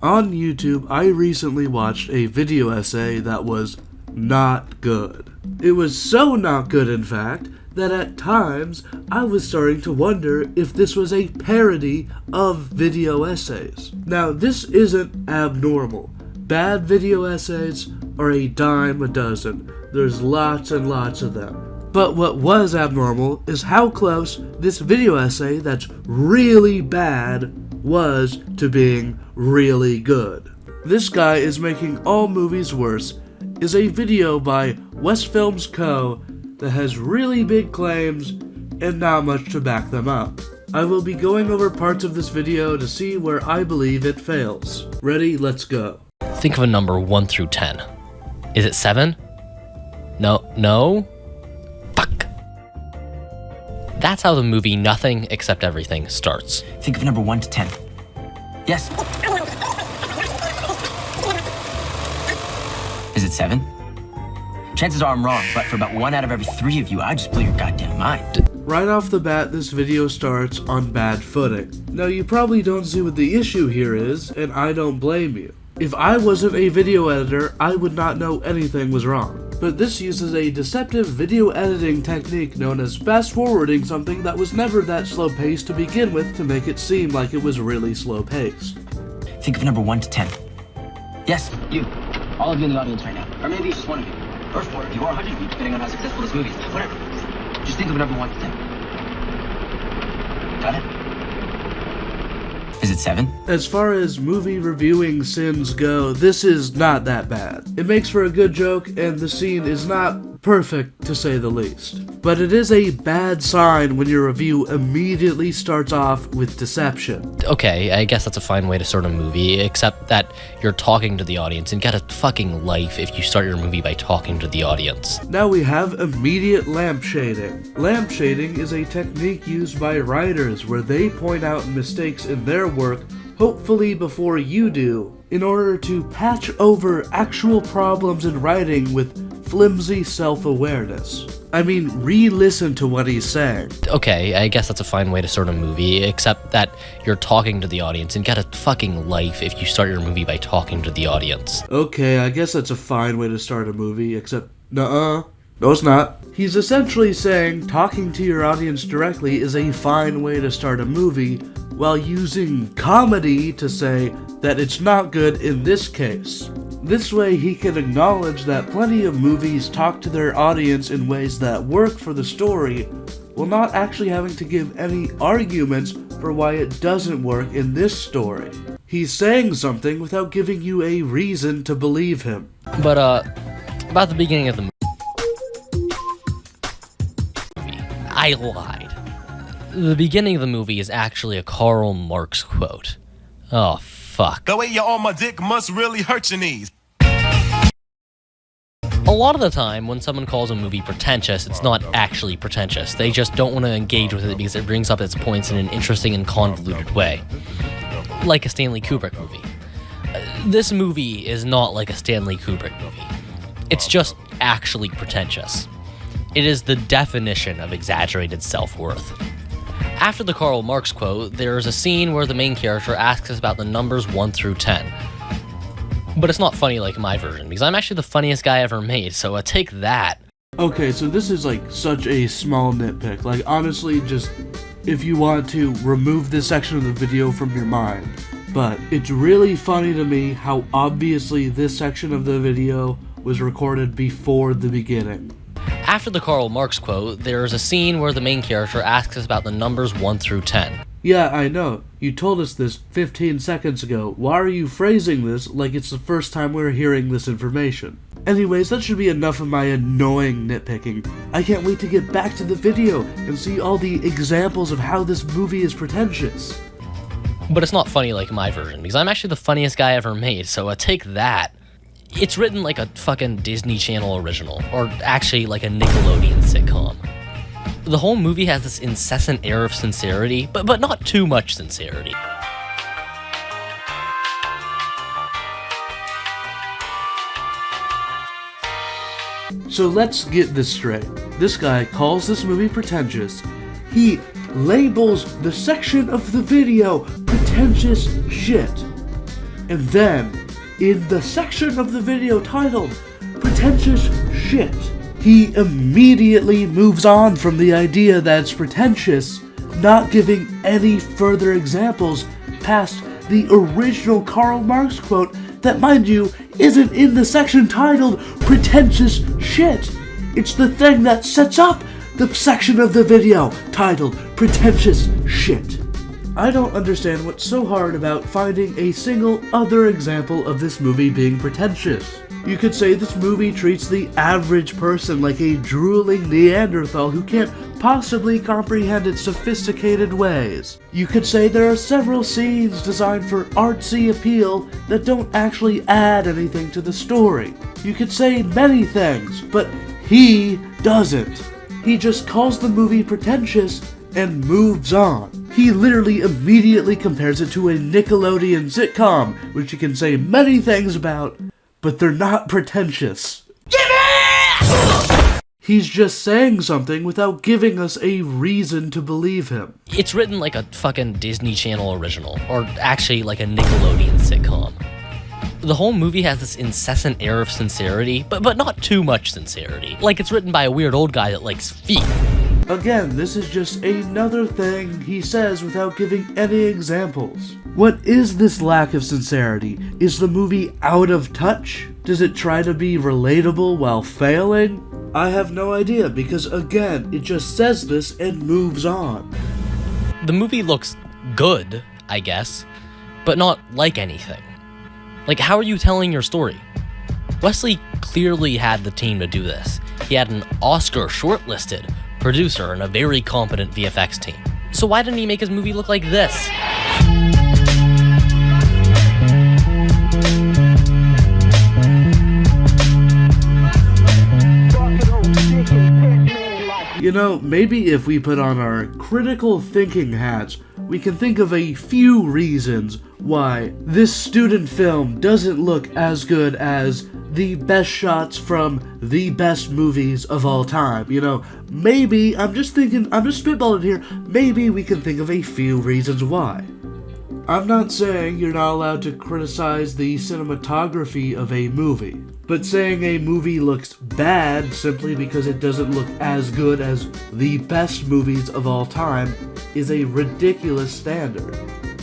On YouTube, I recently watched a video essay that was not good. It was so not good, in fact, that at times I was starting to wonder if this was a parody of video essays. Now, this isn't abnormal. Bad video essays are a dime a dozen. There's lots and lots of them. But what was abnormal is how close this video essay that's really bad was to being really good. This Guy Is Making All Movies Worse is a video by West Films Co. that has really big claims and not much to back them up. I will be going over parts of this video to see where I believe it fails. Ready? Let's go. Think of a number 1 through 10. Is it 7? No? Fuck. That's how the movie Nothing Except Everything starts. Think of a number 1 to 10. Yes. Is it 7? Chances are I'm wrong, but for about 1 out of every 3 of you, I just blew your goddamn mind. Right off the bat, this video starts on bad footing. Now, you probably don't see what the issue here is, and I don't blame you. If I wasn't a video editor, I would not know anything was wrong. But this uses a deceptive video editing technique known as fast-forwarding something that was never that slow-paced to begin with to make it seem like it was really slow-paced. Think of a number 1 to 10. Yes, you. All of you in the audience right now. Or maybe it's just one of you. Or 4 of you, or 100 of you, depending on how successful this movie is. Whatever. Just think of a number 1 to 10. Got it? Is it 7? As far as movie reviewing sins go, this is not that bad. It makes for a good joke, and the scene is not perfect, to say the least. But it is a bad sign when your review immediately starts off with deception. Okay, I guess that's a fine way to start a movie, except that you're talking to the audience, and get a fucking life if you start your movie by talking to the audience. Now we have immediate lamp shading. Lamp shading is a technique used by writers where they point out mistakes in their work, hopefully before you do, in order to patch over actual problems in writing with flimsy self-awareness. I mean, re-listen to what he's saying. Okay, I guess that's a fine way to start a movie, except that you're talking to the audience, and get a fucking life if you start your movie by talking to the audience. Okay, I guess that's a fine way to start a movie, except nuh-uh. No, it's not. He's essentially saying talking to your audience directly is a fine way to start a movie, while using comedy to say that it's not good in this case. This way he can acknowledge that plenty of movies talk to their audience in ways that work for the story, while not actually having to give any arguments for why it doesn't work in this story. He's saying something without giving you a reason to believe him. But, about the beginning of the movie, I lied. The beginning of the movie is actually a Karl Marx quote. Oh, fuck. The way you're on my dick must really hurt your knees. A lot of the time, when someone calls a movie pretentious, it's not actually pretentious. They just don't want to engage with it because it brings up its points in an interesting and convoluted way. Like a Stanley Kubrick movie. This movie is not like a Stanley Kubrick movie. It's just actually pretentious. It is the definition of exaggerated self-worth. After the Karl Marx quote, there's a scene where the main character asks us about the numbers 1 through 10. But it's not funny like my version, because I'm actually the funniest guy ever made, so take that. Okay, so this is like such a small nitpick. Like, honestly, just if you want to remove this section of the video from your mind. But it's really funny to me how obviously this section of the video was recorded before the beginning. After the Karl Marx quote, there's a scene where the main character asks us about the numbers 1 through 10. Yeah, I know. You told us this 15 seconds ago. Why are you phrasing this like it's the first time we're hearing this information? Anyways, that should be enough of my annoying nitpicking. I can't wait to get back to the video and see all the examples of how this movie is pretentious. But it's not funny like my version, because I'm actually the funniest guy ever made, so take that. It's written like a fucking Disney Channel original, or actually like a Nickelodeon sitcom. The whole movie has this incessant air of sincerity, but not too much sincerity. So let's get this straight. This guy calls this movie pretentious. He labels the section of the video pretentious shit. And then, in the section of the video titled Pretentious Shit, he immediately moves on from the idea that it's pretentious, not giving any further examples past the original Karl Marx quote that, mind you, isn't in the section titled Pretentious Shit. It's the thing that sets up the section of the video titled Pretentious Shit. I don't understand what's so hard about finding a single other example of this movie being pretentious. You could say this movie treats the average person like a drooling Neanderthal who can't possibly comprehend its sophisticated ways. You could say there are several scenes designed for artsy appeal that don't actually add anything to the story. You could say many things, but he doesn't. He just calls the movie pretentious and moves on. He literally immediately compares it to a Nickelodeon sitcom, which you can say many things about, but they're not pretentious. He's just saying something without giving us a reason to believe him. It's written like a fucking Disney Channel original, or actually like a Nickelodeon sitcom. The whole movie has this incessant air of sincerity, but not too much sincerity. Like it's written by a weird old guy that likes feet. Again, this is just another thing he says without giving any examples. What is this lack of sincerity? Is the movie out of touch? Does it try to be relatable while failing? I have no idea, because again, it just says this and moves on. The movie looks good, I guess, but not like anything. Like, how are you telling your story? Wesley clearly had the team to do this. He had an Oscar shortlisted producer and a very competent VFX team. So why didn't he make his movie look like this? You know, maybe if we put on our critical thinking hats, we can think of a few reasons why this student film doesn't look as good as the best shots from the best movies of all time. You know, maybe, I'm just spitballing here, maybe we can think of a few reasons why. I'm not saying you're not allowed to criticize the cinematography of a movie, but saying a movie looks bad simply because it doesn't look as good as the best movies of all time is a ridiculous standard.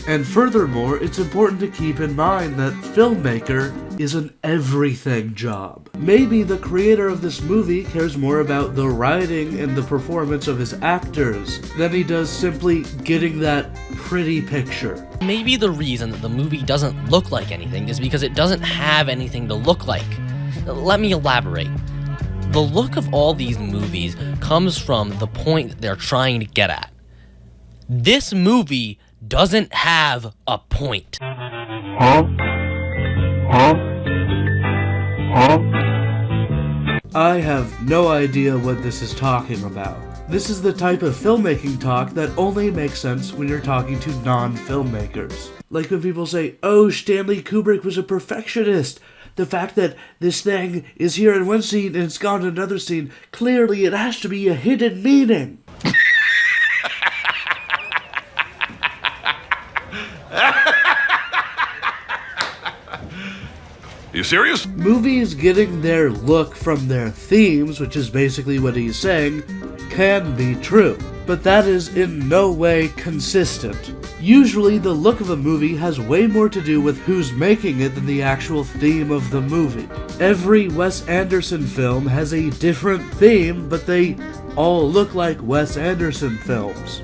And furthermore, it's important to keep in mind that filmmaker is an everything job. Maybe the creator of this movie cares more about the writing and the performance of his actors than he does simply getting that pretty picture. Maybe the reason that the movie doesn't look like anything is because it doesn't have anything to look like. Let me elaborate. The look of all these movies comes from the point that they're trying to get at. This movie doesn't have a point. I have no idea what this is talking about. This is the type of filmmaking talk that only makes sense when you're talking to non-filmmakers. Like when people say, oh, Stanley Kubrick was a perfectionist. The fact that this thing is here in one scene and it's gone to another scene, clearly it has to be a hidden meaning. You serious? Movies getting their look from their themes, which is basically what he's saying, can be true, but that is in no way consistent. Usually the look of a movie has way more to do with who's making it than the actual theme of the movie. Every Wes Anderson film has a different theme, but they all look like Wes Anderson films.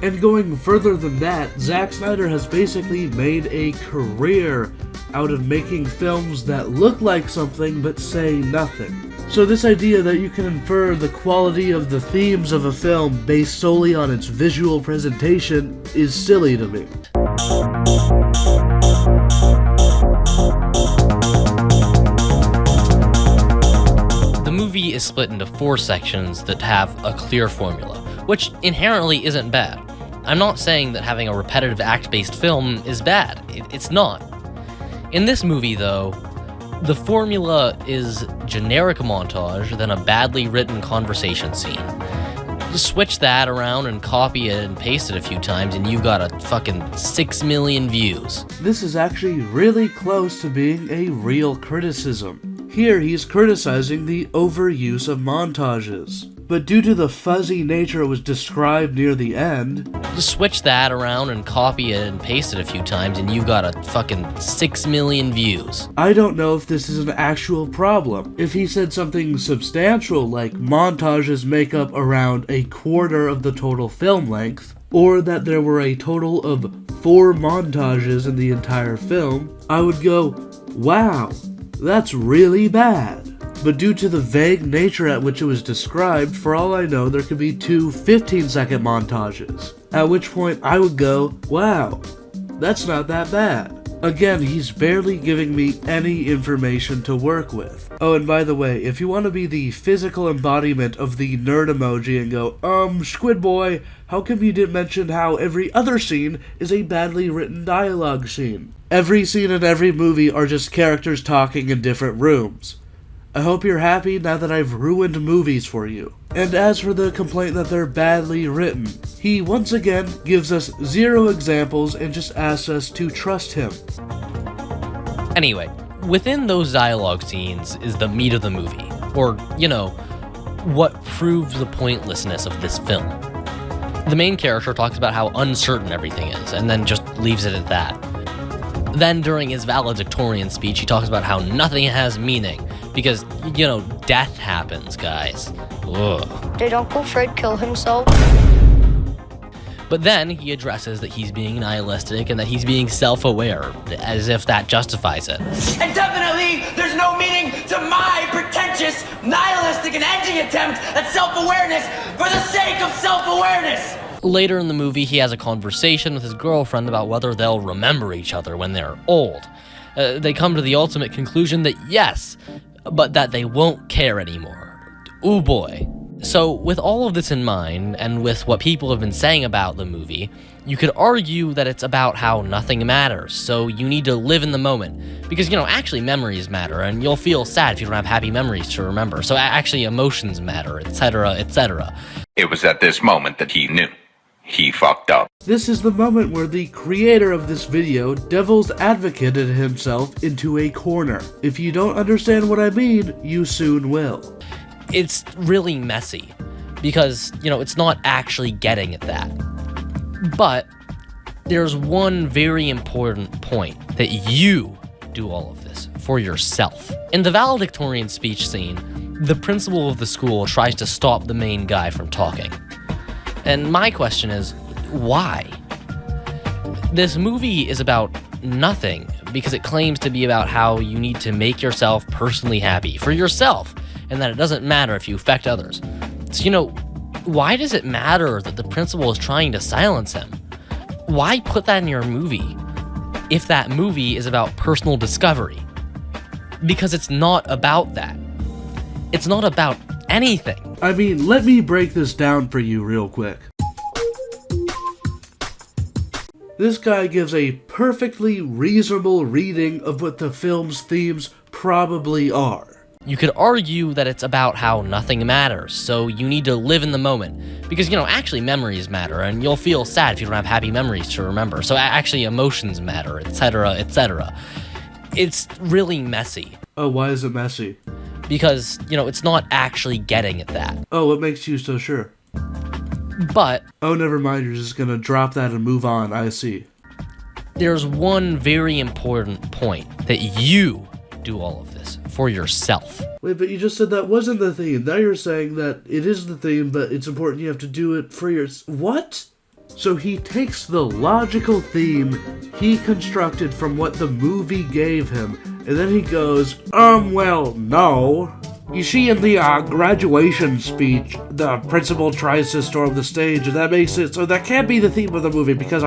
And going further than that, Zack Snyder has basically made a career out of making films that look like something but say nothing. So this idea that you can infer the quality of the themes of a film based solely on its visual presentation is silly to me. The movie is split into 4 sections that have a clear formula, which inherently isn't bad. I'm not saying that having a repetitive act-based film is bad. It's not. In this movie, though, the formula is generic montage, then a badly written conversation scene. Just switch that around and copy it and paste it a few times and you've got a fucking 6 million views. This is actually really close to being a real criticism. Here he's criticizing the overuse of montages. But due to the fuzzy nature it was described near the end, just switch that around and copy it and paste it a few times and you've got a fucking 6 million views. I don't know if this is an actual problem. If he said something substantial like montages make up around a quarter of the total film length, or that there were a total of 4 montages in the entire film, I would go, wow, that's really bad. But due to the vague nature at which it was described, for all I know, there could be 2 15-second montages. At which point I would go, wow, that's not that bad. Again, he's barely giving me any information to work with. Oh, and by the way, if you want to be the physical embodiment of the nerd emoji and go, Squid-Boy, how come you didn't mention how every other scene is a badly written dialogue scene? Every scene in every movie are just characters talking in different rooms. I hope you're happy now that I've ruined movies for you. And as for the complaint that they're badly written, he once again gives us 0 examples and just asks us to trust him. Anyway, within those dialogue scenes is the meat of the movie, or, what proves the pointlessness of this film. The main character talks about how uncertain everything is, and then just leaves it at that. Then during his valedictorian speech, he talks about how nothing has meaning, because, death happens, guys. Ugh. Did Uncle Fred kill himself? But then he addresses that he's being nihilistic and that he's being self-aware, as if that justifies it. And definitely, there's no meaning to my pretentious, nihilistic, and edgy attempt at self-awareness for the sake of self-awareness! Later in the movie, he has a conversation with his girlfriend about whether they'll remember each other when they're old. They come to the ultimate conclusion that yes, but that they won't care anymore. Ooh boy. So with all of this in mind, and with what people have been saying about the movie, you could argue that it's about how nothing matters, so you need to live in the moment. Because, actually memories matter, and you'll feel sad if you don't have happy memories to remember. So actually emotions matter, etc., etc. It was at this moment that he knew. He fucked up. This is the moment where the creator of this video devil's advocated himself into a corner. If you don't understand what I mean, you soon will. It's really messy, because, it's not actually getting at that. But there's one very important point, that you do all of this for yourself. In the valedictorian speech scene, the principal of the school tries to stop the main guy from talking. And my question is, why? This movie is about nothing, because it claims to be about how you need to make yourself personally happy for yourself, and that it doesn't matter if you affect others. So, why does it matter that the principal is trying to silence him? Why put that in your movie if that movie is about personal discovery? Because it's not about that. It's not about anything. I mean, let me break this down for you real quick. This guy gives a perfectly reasonable reading of what the film's themes probably are. You could argue that it's about how nothing matters, so you need to live in the moment. Because, actually memories matter, and you'll feel sad if you don't have happy memories to remember. So actually emotions matter, etc., etc. It's really messy. Oh, why is it messy? Because, it's not actually getting at that. Oh, what makes you so sure? But oh, never mind, you're just gonna drop that and move on, I see. There's one very important point, that you do all of this for yourself. Wait, but you just said that wasn't the theme. Now you're saying that it is the theme, but it's important you have to do it for your... What? So he takes the logical theme he constructed from what the movie gave him, and then he goes, well, no. You see, in the graduation speech, the principal tries to storm the stage, and that makes it so that can't be the theme of the movie, because,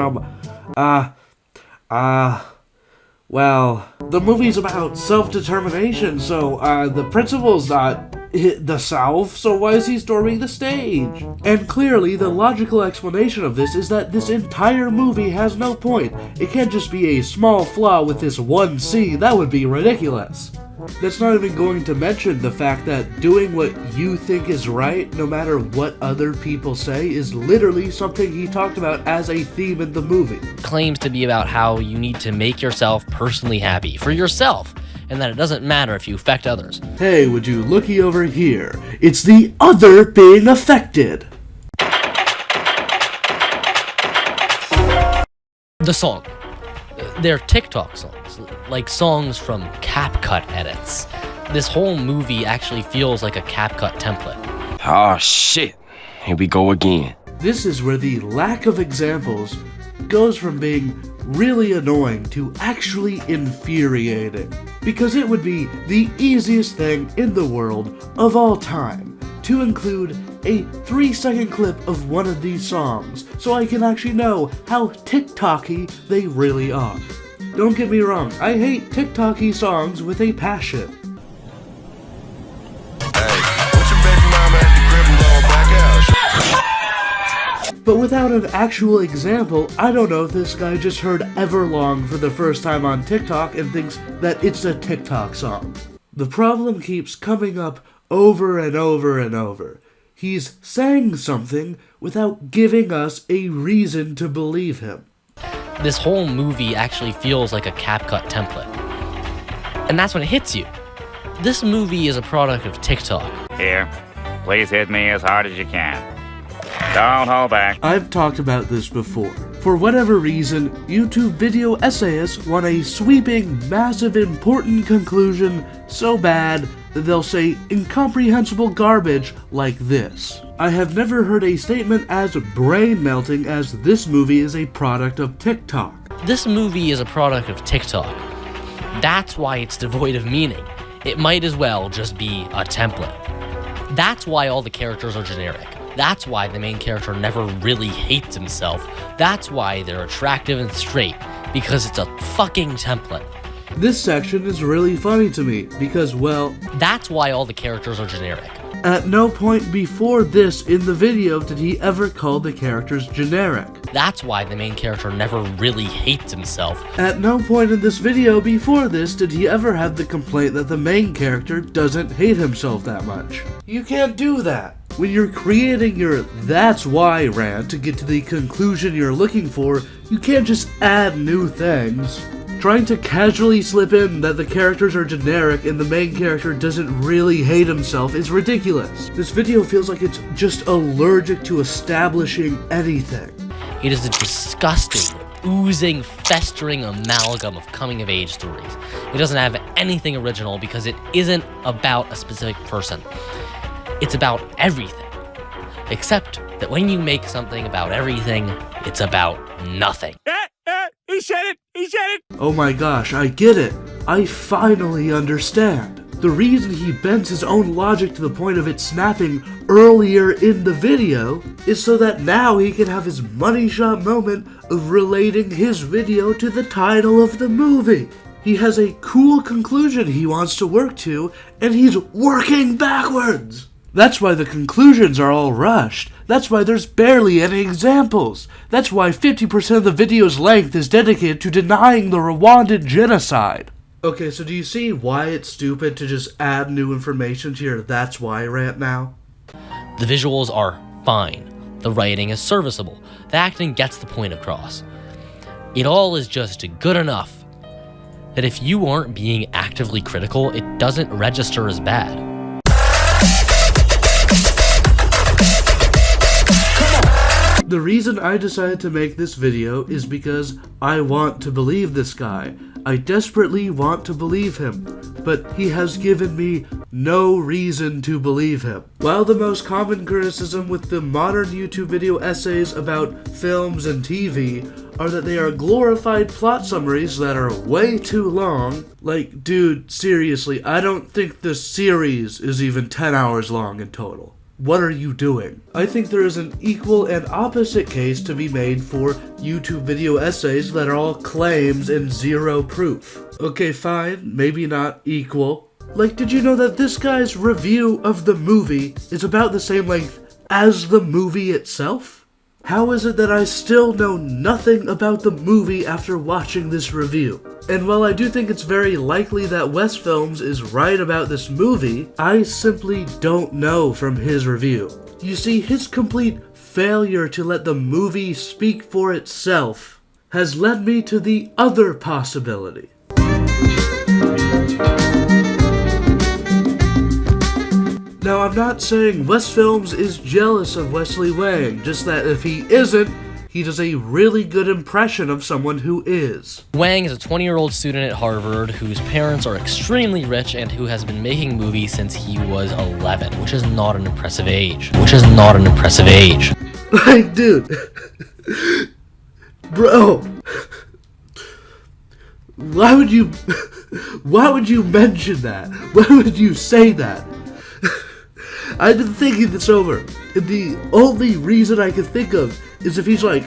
well, the movie's about self-determination, so, the principal's not the South, so why is he storming the stage? And clearly, the logical explanation of this is that this entire movie has no point. It can't just be a small flaw with this one scene, that would be ridiculous. That's not even going to mention the fact that doing what you think is right, no matter what other people say, is literally something he talked about as a theme in the movie. Claims to be about how you need to make yourself personally happy for yourself, and that it doesn't matter if you affect others. Hey, would you looky over here? It's the other being affected. The song. They're TikTok songs, like songs from CapCut edits. This whole movie actually feels like a CapCut template. Oh shit, here we go again. This is where the lack of examples goes from being really annoying to actually infuriating. Because it would be the easiest thing in the world of all time to include a 3-second clip of one of these songs so I can actually know how TikTok-y they really are. Don't get me wrong, I hate TikTok-y songs with a passion. But without an actual example, I don't know if this guy just heard Everlong for the first time on TikTok and thinks that it's a TikTok song. The problem keeps coming up over and over and over. He's saying something without giving us a reason to believe him. This whole movie actually feels like a CapCut template. And that's when it hits you. This movie is a product of TikTok. Here, please hit me as hard as you can. Don't hold back. I've talked about this before. For whatever reason, YouTube video essayists want a sweeping, massive, important conclusion so bad that they'll say incomprehensible garbage like this. I have never heard a statement as brain-melting as this movie is a product of TikTok. This movie is a product of TikTok. That's why it's devoid of meaning. It might as well just be a template. That's why all the characters are generic. That's why the main character never really hates himself. That's why they're attractive and straight, because it's a fucking template. This section is really funny to me because, well, that's why all the characters are generic. At no point before this in the video did he ever call the characters generic. That's why the main character never really hates himself. At no point in this video before this did he ever have the complaint that the main character doesn't hate himself that much. You can't do that. When you're creating your "that's why" rant to get to the conclusion you're looking for, you can't just add new things. Trying to casually slip in that the characters are generic and the main character doesn't really hate himself is ridiculous. This video feels like it's just allergic to establishing anything. It is a disgusting, oozing, festering amalgam of coming-of-age stories. It doesn't have anything original because it isn't about a specific person. It's about everything. Except that when you make something about everything, it's about nothing. He said it! He said it! Oh my gosh, I get it. I finally understand. The reason he bends his own logic to the point of it snapping earlier in the video is so that now he can have his money shot moment of relating his video to the title of the movie. He has a cool conclusion he wants to work to, and he's working backwards. That's why the conclusions are all rushed. That's why there's barely any examples. That's why 50% of the video's length is dedicated to denying the Rwandan genocide. Okay, so do you see why it's stupid to just add new information to your "that's why" rant now? The visuals are fine. The writing is serviceable. The acting gets the point across. It all is just good enough that if you aren't being actively critical, it doesn't register as bad. The reason I decided to make this video is because I want to believe this guy. I desperately want to believe him, but he has given me no reason to believe him. While the most common criticism with the modern YouTube video essays about films and TV are that they are glorified plot summaries that are way too long, like, dude, seriously, I don't think the series is even 10 hours long in total. What are you doing? I think there is an equal and opposite case to be made for YouTube video essays that are all claims and zero proof. Okay, fine, maybe not equal. Like, did you know that this guy's review of the movie is about the same length as the movie itself? How is it that I still know nothing about the movie after watching this review? And while I do think it's very likely that West Films is right about this movie, I simply don't know from his review. You see, his complete failure to let the movie speak for itself has led me to the other possibility. Now, I'm not saying West Films is jealous of Wesley Wang, just that if he isn't, he does a really good impression of someone who is. Wang is a 20-year-old student at Harvard whose parents are extremely rich and who has been making movies since he was 11, which is not an impressive age. Like, dude. Bro. Why would you mention that? Why would you say that? I've been thinking this over, and the only reason I can think of is if he's like,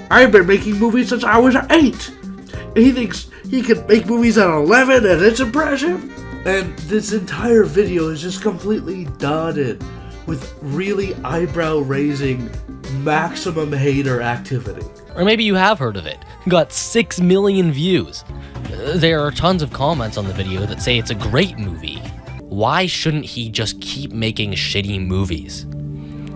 I've been making movies since I was 8, and he thinks he can make movies at 11 and it's impressive. And this entire video is just completely dotted with really eyebrow-raising, maximum hater activity. Or maybe you have heard of it. Got 6 million views. There are tons of comments on the video that say it's a great movie. Why shouldn't he just keep making shitty movies?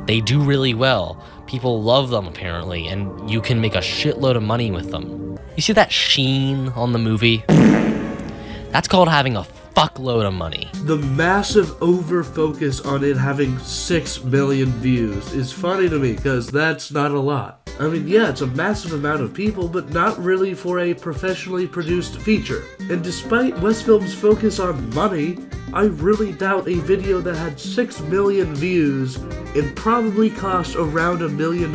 They do really well. People love them apparently, and you can make a shitload of money with them. You see that sheen on the movie? That's called having a fuckload of money. The massive over-focus on it having 6 million views is funny to me, because that's not a lot. I mean, yeah, it's a massive amount of people, but not really for a professionally produced feature. And despite West Films' focus on money, I really doubt a video that had 6 million views and probably cost around $1 million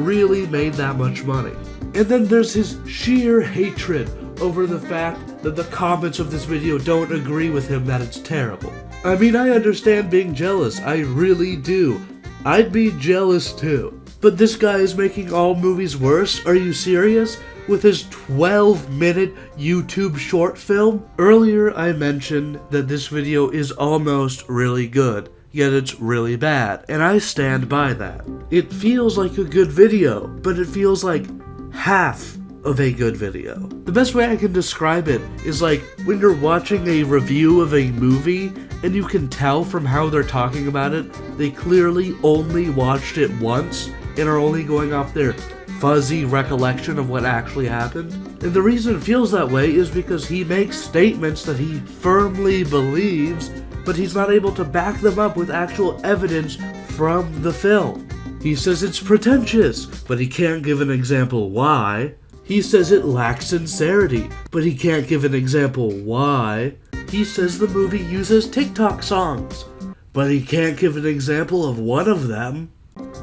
really made that much money. And then there's his sheer hatred over the fact that the comments of this video don't agree with him that it's terrible. I mean, I understand being jealous, I really do. I'd be jealous too. But this guy is making all movies worse? Are you serious? With his 12-minute YouTube short film? Earlier I mentioned that this video is almost really good, yet it's really bad, and I stand by that. It feels like a good video, but it feels like half of a good video. The best way I can describe it is like when you're watching a review of a movie and you can tell from how they're talking about it, they clearly only watched it once and are only going off their fuzzy recollection of what actually happened. And the reason it feels that way is because he makes statements that he firmly believes, but he's not able to back them up with actual evidence from the film. He says it's pretentious, but he can't give an example why. He says it lacks sincerity, but he can't give an example why. He says the movie uses TikTok songs, but he can't give an example of one of them.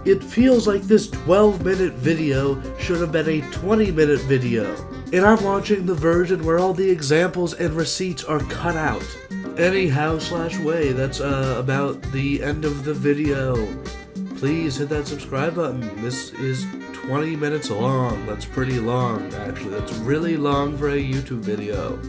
It feels like this 12-minute video should have been a 20-minute video, and I'm watching the version where all the examples and receipts are cut out. Anyhow/way, that's about the end of the video. Please hit that subscribe button. This is 20 minutes long. That's pretty long, actually. That's really long for a YouTube video.